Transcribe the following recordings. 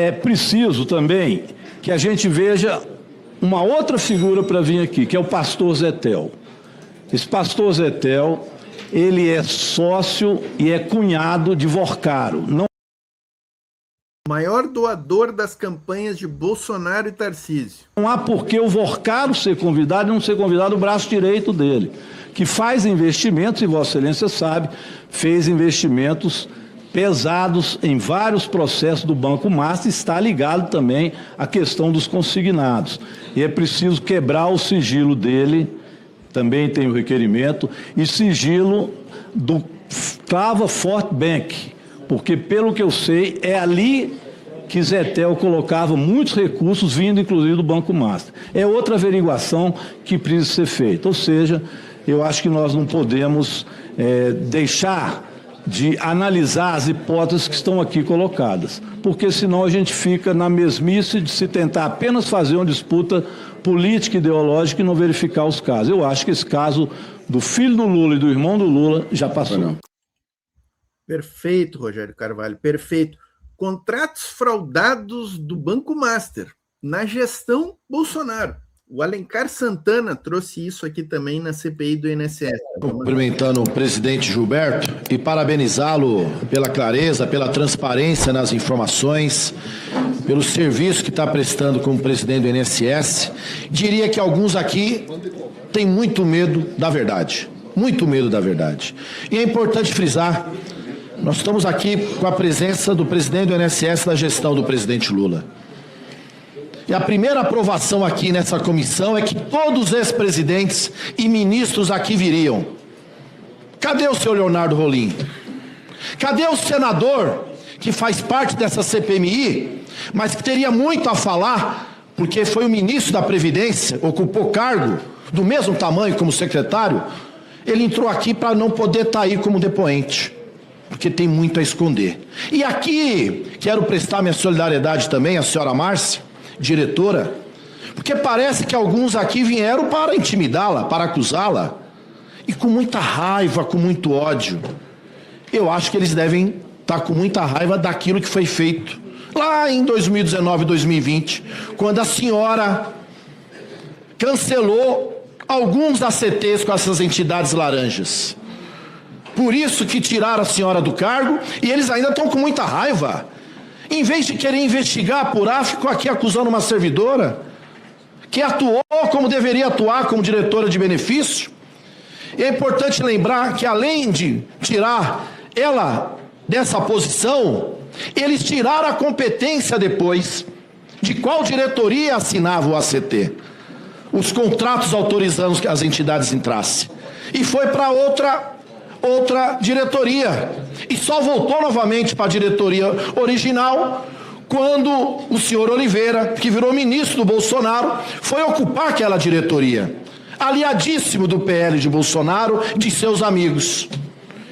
É preciso também que a gente veja uma outra figura para vir aqui, que é o pastor Zetel. Esse pastor Zetel, ele é sócio e é cunhado de Vorcaro. Maior doador das campanhas de Bolsonaro e Tarcísio. Não há por que o Vorcaro ser convidado e não ser convidado o braço direito dele, que faz investimentos, e Vossa Excelência sabe, fez investimentos pesados em vários processos do Banco Master, está ligado também à questão dos consignados. E é preciso quebrar o sigilo dele, também tem o requerimento, e sigilo do Clava Fort Bank, porque, pelo que eu sei, é ali que Zetel colocava muitos recursos, vindo inclusive do Banco Master. É outra averiguação que precisa ser feita. Ou seja, eu acho que nós não podemos deixar de analisar as hipóteses que estão aqui colocadas, porque senão a gente fica na mesmice de se tentar apenas fazer uma disputa política e ideológica e não verificar os casos. Eu acho que esse caso do filho do Lula e do irmão do Lula já passou. Perfeito, Rogério Carvalho, perfeito. Contratos fraudados do Banco Master na gestão Bolsonaro. O Alencar Santana trouxe isso aqui também na CPI do INSS. Cumprimentando o presidente Gilberto e parabenizá-lo pela clareza, pela transparência nas informações, pelo serviço que está prestando como presidente do INSS. Diria que alguns aqui têm muito medo da verdade. Muito medo da verdade. E é importante frisar, nós estamos aqui com a presença do presidente do INSS da gestão do presidente Lula. E a primeira aprovação aqui nessa comissão é que todos os ex-presidentes e ministros aqui viriam. Cadê o senhor Leonardo Rolim? Cadê o senador que faz parte dessa CPMI, mas que teria muito a falar, porque foi o ministro da Previdência, ocupou cargo do mesmo tamanho como secretário, ele entrou aqui para não poder estar aí como depoente, porque tem muito a esconder. E aqui, quero prestar minha solidariedade também à senhora Márcia, diretora, porque parece que alguns aqui vieram para intimidá-la, para acusá-la, e com muita raiva, com muito ódio. Eu acho que eles devem estar com muita raiva daquilo que foi feito lá em 2019, 2020, quando a senhora cancelou alguns ACTs com essas entidades laranjas. Por isso que tiraram a senhora do cargo, e eles ainda estão com muita raiva. Em vez de querer investigar, apurar, ficou aqui acusando uma servidora que atuou como deveria atuar como diretora de benefício. E é importante lembrar que, além de tirar ela dessa posição, eles tiraram a competência depois de qual diretoria assinava o ACT, os contratos autorizando que as entidades entrassem. E foi para outra diretoria, e só voltou novamente para a diretoria original quando o senhor Oliveira, que virou ministro do Bolsonaro, foi ocupar aquela diretoria, aliadíssimo do PL de Bolsonaro, de seus amigos.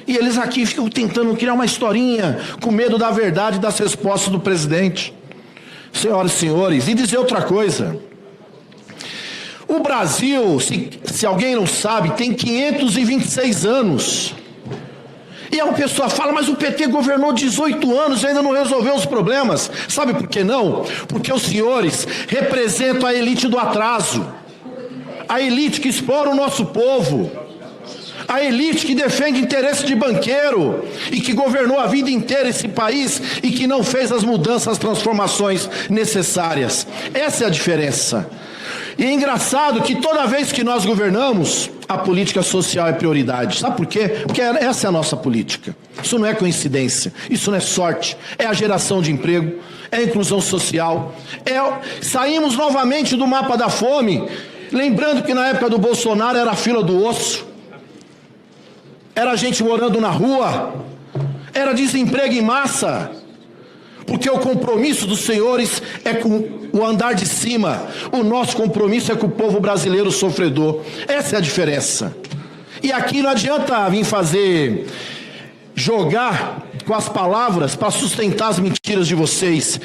E eles aqui ficam tentando criar uma historinha, com medo da verdade e das respostas do presidente. Senhoras e senhores, e dizer outra coisa. O Brasil, se alguém não sabe, tem 526 anos. E a pessoa fala, mas o PT governou 18 anos e ainda não resolveu os problemas. Sabe por que não? Porque os senhores representam a elite do atraso. A elite que explora o nosso povo. A elite que defende interesse de banqueiro e que governou a vida inteira esse país e que não fez as mudanças, as transformações necessárias. Essa é a diferença. E é engraçado que toda vez que nós governamos, a política social é prioridade. Sabe por quê? Porque essa é a nossa política. Isso não é coincidência, isso não é sorte, é a geração de emprego, é a inclusão social. Saímos novamente do mapa da fome, lembrando que na época do Bolsonaro era a fila do osso, era gente morando na rua, era desemprego em massa. Porque o compromisso dos senhores é com o andar de cima. O nosso compromisso é com o povo brasileiro sofredor. Essa é a diferença. E aqui não adianta vir jogar com as palavras para sustentar as mentiras de vocês.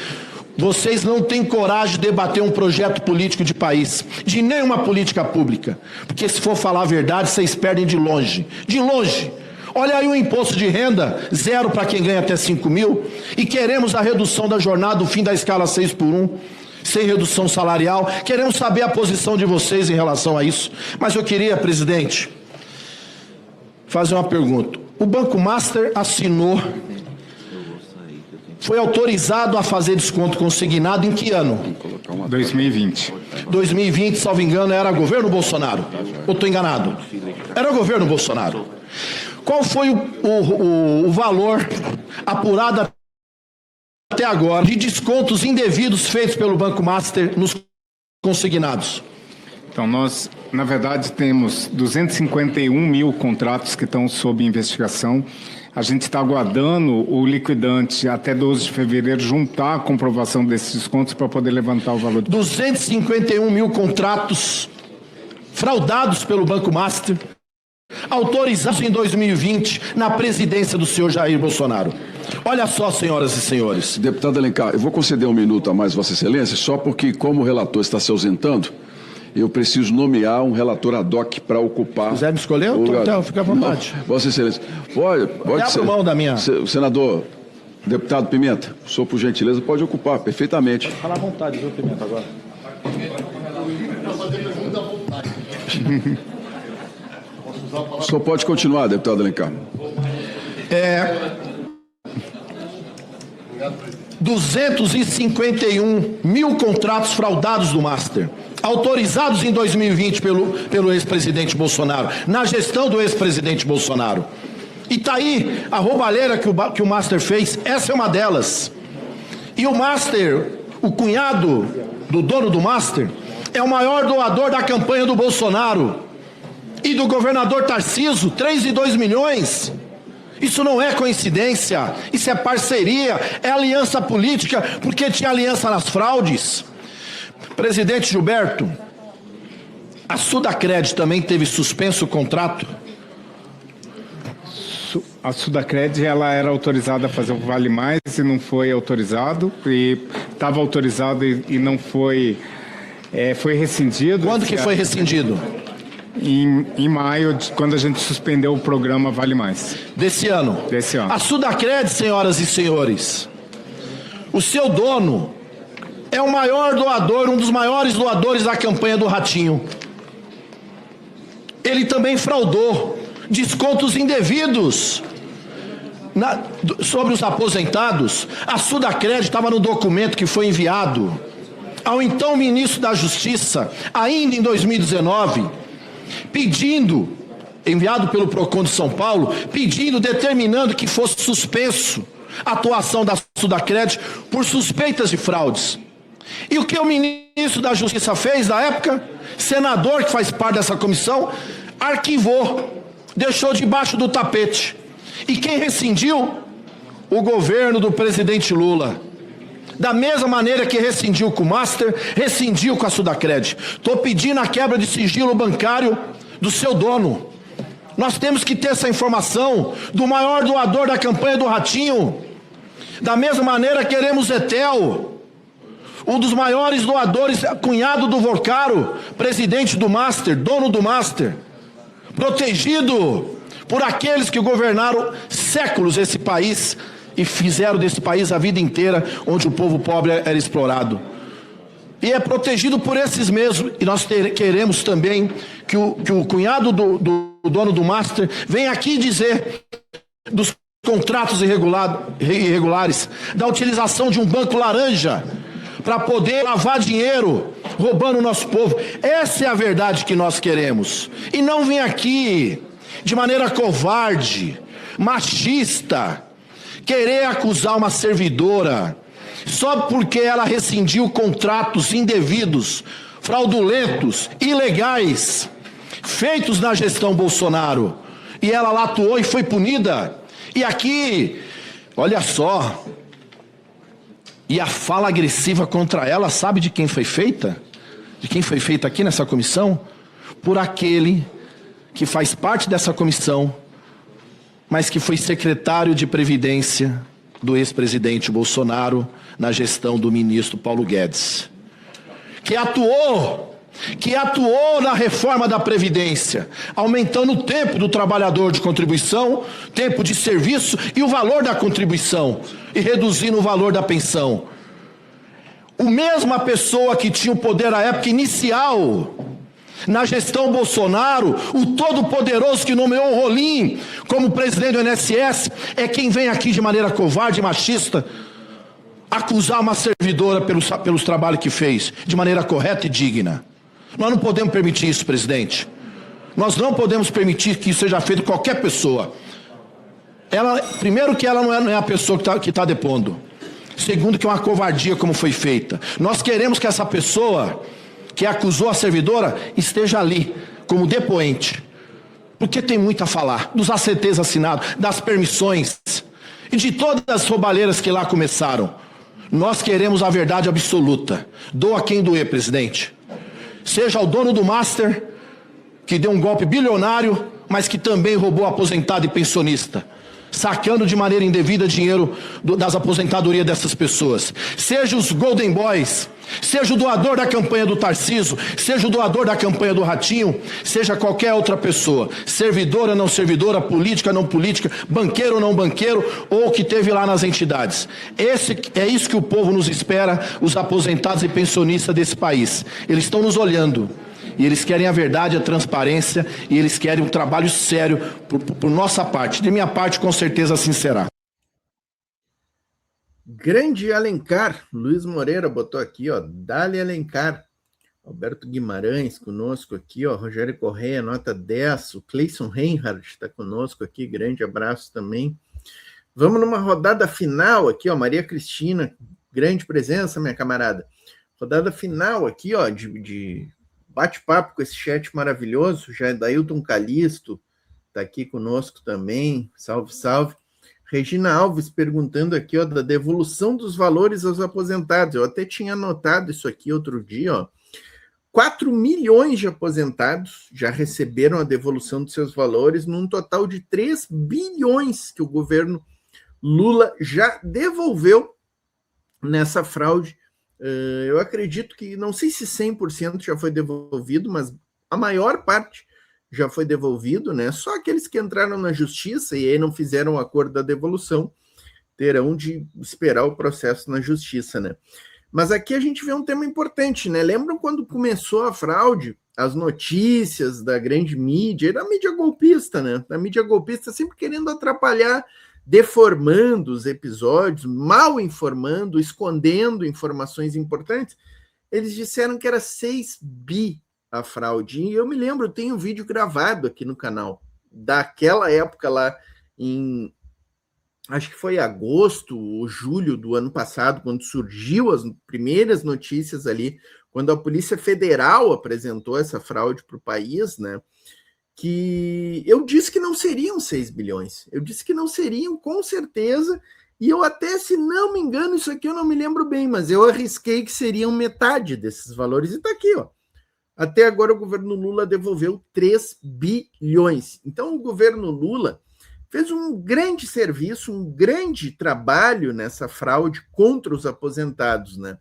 Vocês não têm coragem de debater um projeto político de país, de nenhuma política pública. Porque se for falar a verdade, vocês perdem de longe. De longe. Olha aí o imposto de renda, 0 para quem ganha até 5 mil, e queremos a redução da jornada, o fim da escala 6x1, sem redução salarial. Queremos saber a posição de vocês em relação a isso. Mas eu queria, presidente, fazer uma pergunta. O Banco Master assinou, foi autorizado a fazer desconto consignado em que ano? 2020. 2020, salvo engano, era governo Bolsonaro. Ou estou enganado? Era governo Bolsonaro. Qual foi o valor apurado até agora de descontos indevidos feitos pelo Banco Master nos consignados? Então, nós, na verdade, temos 251 mil contratos que estão sob investigação. A gente está aguardando o liquidante até 12 de fevereiro juntar a comprovação desses descontos para poder levantar o valor. 251 mil contratos fraudados pelo Banco Master, autorizados em 2020 na presidência do senhor Jair Bolsonaro. Olha só, senhoras e senhores. Deputado Alencar, eu vou conceder 1 minuto a mais, Vossa Excelência, só porque, como o relator está se ausentando, eu preciso nomear um relator ad hoc para ocupar... Quiser me escolher, então fica à vontade. Não, Vossa Excelência, pode ser. Abra mão da minha... Senador, deputado Pimenta, o senhor, por gentileza, pode ocupar perfeitamente. Fala à vontade, viu, Pimenta, agora. O senhor pode continuar, deputado Alencar. 251 mil contratos fraudados do Master, autorizados em 2020 pelo ex-presidente Bolsonaro, na gestão do ex-presidente Bolsonaro. E tá aí a roubalheira que o Master fez, essa é uma delas. E o Master, o cunhado do dono do Master, é o maior doador da campanha do Bolsonaro e do governador Tarcísio, 3,2 milhões. Isso não é coincidência, isso é parceria, é aliança política, porque tinha aliança nas fraudes. Presidente Gilberto, a Sudacred também teve suspenso o contrato? A Sudacred, ela era autorizada a fazer o Vale Mais e não foi autorizado, e estava autorizado e não foi, foi rescindido. Quando que foi rescindido? Em maio, quando a gente suspendeu o programa Vale Mais. Desse ano? Desse ano. A Sudacred, senhoras e senhores, o seu dono é o maior doador, um dos maiores doadores da campanha do Ratinho. Ele também fraudou descontos indevidos sobre os aposentados. A Sudacred estava no documento que foi enviado ao então ministro da Justiça, ainda em 2019, enviado pelo Procon de São Paulo, determinando que fosse suspenso a atuação da Sudacred por suspeitas de fraudes. E o que o ministro da Justiça fez na época? Senador que faz parte dessa comissão, arquivou, deixou debaixo do tapete. E quem rescindiu? O governo do presidente Lula. Da mesma maneira que rescindiu com o Master, rescindiu com a Sudacred. Estou pedindo a quebra de sigilo bancário do seu dono. Nós temos que ter essa informação do maior doador da campanha do Ratinho. Da mesma maneira queremos Etel, um dos maiores doadores, cunhado do Vorcaro, presidente do Master, dono do Master, protegido por aqueles que governaram séculos esse país e fizeram desse país a vida inteira, onde o povo pobre era explorado. E é protegido por esses mesmos. E nós queremos também que o cunhado do dono do Master venha aqui dizer dos contratos irregulares, da utilização de um banco laranja para poder lavar dinheiro, roubando o nosso povo. Essa é a verdade que nós queremos. E não vem aqui, de maneira covarde, machista, querer acusar uma servidora só porque ela rescindiu contratos indevidos, fraudulentos, ilegais, feitos na gestão Bolsonaro. E ela lá atuou e foi punida. E aqui, olha só, e a fala agressiva contra ela, sabe de quem foi feita? De quem foi feita aqui nessa comissão? Por aquele que faz parte dessa comissão, mas que foi secretário de Previdência do ex-presidente Bolsonaro na gestão do ministro Paulo Guedes, que atuou que atuou na reforma da Previdência, aumentando o tempo do trabalhador de contribuição, tempo de serviço e o valor da contribuição, e reduzindo o valor da pensão. O mesma pessoa que tinha o poder à época inicial, na gestão Bolsonaro, o todo-poderoso que nomeou o Rolim como presidente do INSS, é quem vem aqui de maneira covarde e machista acusar uma servidora pelos trabalhos que fez, de maneira correta e digna. Nós não podemos permitir isso, presidente. Nós não podemos permitir que isso seja feito com qualquer pessoa. Primeiro que ela não é a pessoa que está depondo. Segundo que é uma covardia como foi feita. Nós queremos que essa pessoa que acusou a servidora esteja ali como depoente. Porque tem muito a falar dos ACTs assinados, das permissões e de todas as roubalheiras que lá começaram. Nós queremos a verdade absoluta. Doa quem doer, presidente. Seja o dono do Master, que deu um golpe bilionário, mas que também roubou aposentado e pensionista, sacando de maneira indevida dinheiro das aposentadorias dessas pessoas. Seja os Golden Boys, seja o doador da campanha do Tarcísio, seja o doador da campanha do Ratinho, seja qualquer outra pessoa, servidora, não servidora, política, não política, banqueiro ou não banqueiro, ou que teve lá nas entidades. É isso que o povo nos espera, os aposentados e pensionistas desse país. Eles estão nos olhando. E eles querem a verdade, a transparência, e eles querem um trabalho sério por nossa parte. De minha parte, com certeza, assim será. Grande Alencar, Luiz Moreira botou aqui, ó, Dali Alencar. Alberto Guimarães conosco aqui, ó, Rogério Correia, nota 10. O Cleison Reinhardt está conosco aqui, grande abraço também. Vamos numa rodada final aqui, ó, Maria Cristina, grande presença, minha camarada. Rodada final aqui, ó, de bate-papo com esse chat maravilhoso. Já é Dailton Calisto, está aqui conosco também. Salve, salve. Regina Alves perguntando aqui, ó, da devolução dos valores aos aposentados. Eu até tinha anotado isso aqui outro dia, ó. 4 milhões de aposentados já receberam a devolução dos seus valores, num total de 3 bilhões que o governo Lula já devolveu nessa fraude. Eu acredito que, não sei se 100% já foi devolvido, mas a maior parte já foi devolvido, né? Só aqueles que entraram na justiça e aí não fizeram o acordo da devolução terão de esperar o processo na justiça, né? Mas aqui a gente vê um tema importante, né? Lembram quando começou a fraude, as notícias da grande mídia, e da mídia golpista, né? Da mídia golpista sempre querendo atrapalhar, deformando os episódios, mal informando, escondendo informações importantes. Eles disseram que era 6 bi a fraude. E eu me lembro, eu tenho um vídeo gravado aqui no canal, daquela época lá, acho que foi agosto ou julho do ano passado, quando surgiu as primeiras notícias ali, quando a Polícia Federal apresentou essa fraude para o país, né? Que eu disse que não seriam 6 bilhões. Eu disse que não seriam, com certeza, e eu até, se não me engano, isso aqui eu não me lembro bem, mas eu arrisquei que seriam metade desses valores, e está aqui, ó. Até agora o governo Lula devolveu 3 bilhões. Então o governo Lula fez um grande serviço, um grande trabalho nessa fraude contra os aposentados, né?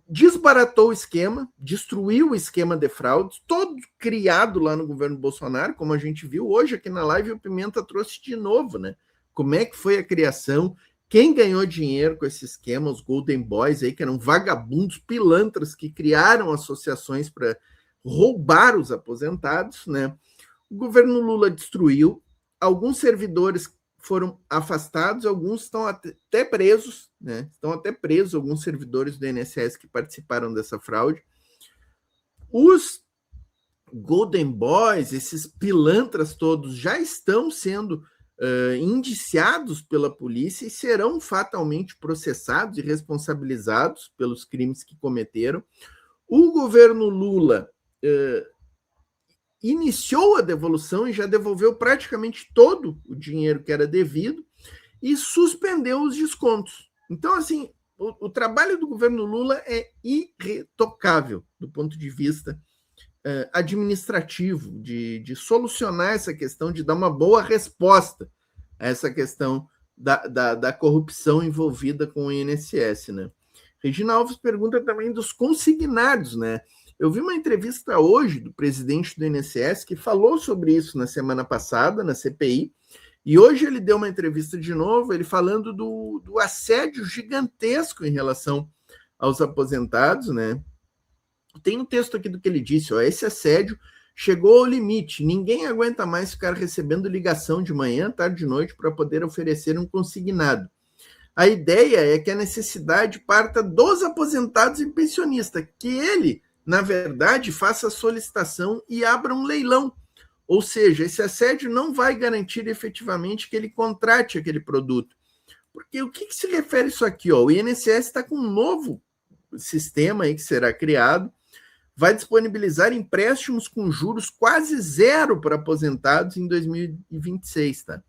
Desbaratou o esquema, destruiu o esquema de fraudes, todo criado lá no governo Bolsonaro, como a gente viu hoje aqui na live, o Pimenta trouxe de novo, né? Como é que foi a criação, quem ganhou dinheiro com esse esquema, os Golden Boys aí, que eram vagabundos, pilantras, que criaram associações para roubar os aposentados, né? O governo Lula destruiu, alguns servidores foram afastados, alguns estão até presos, né? Estão até presos alguns servidores do INSS que participaram dessa fraude. Os Golden Boys, esses pilantras todos, já estão sendo indiciados pela polícia e serão fatalmente processados e responsabilizados pelos crimes que cometeram. O governo Lula iniciou a devolução e já devolveu praticamente todo o dinheiro que era devido e suspendeu os descontos. Então, assim, o trabalho do governo Lula é irretocável do ponto de vista administrativo, de solucionar essa questão, de dar uma boa resposta a essa questão da corrupção envolvida com o INSS, né? Regina Alves pergunta também dos consignados, né? Eu vi uma entrevista hoje do presidente do INSS que falou sobre isso na semana passada, na CPI, e hoje ele deu uma entrevista de novo, ele falando do assédio gigantesco em relação aos aposentados, né? Tem um texto aqui do que ele disse, ó, esse assédio chegou ao limite, ninguém aguenta mais ficar recebendo ligação de manhã, tarde e noite para poder oferecer um consignado. A ideia é que a necessidade parta dos aposentados e pensionistas, que ele, na verdade, faça a solicitação e abra um leilão. Ou seja, esse assédio não vai garantir efetivamente que ele contrate aquele produto. Porque o que se refere isso aqui? Ó? O INSS está com um novo sistema aí que será criado, vai disponibilizar empréstimos com juros quase zero para aposentados em 2026, tá?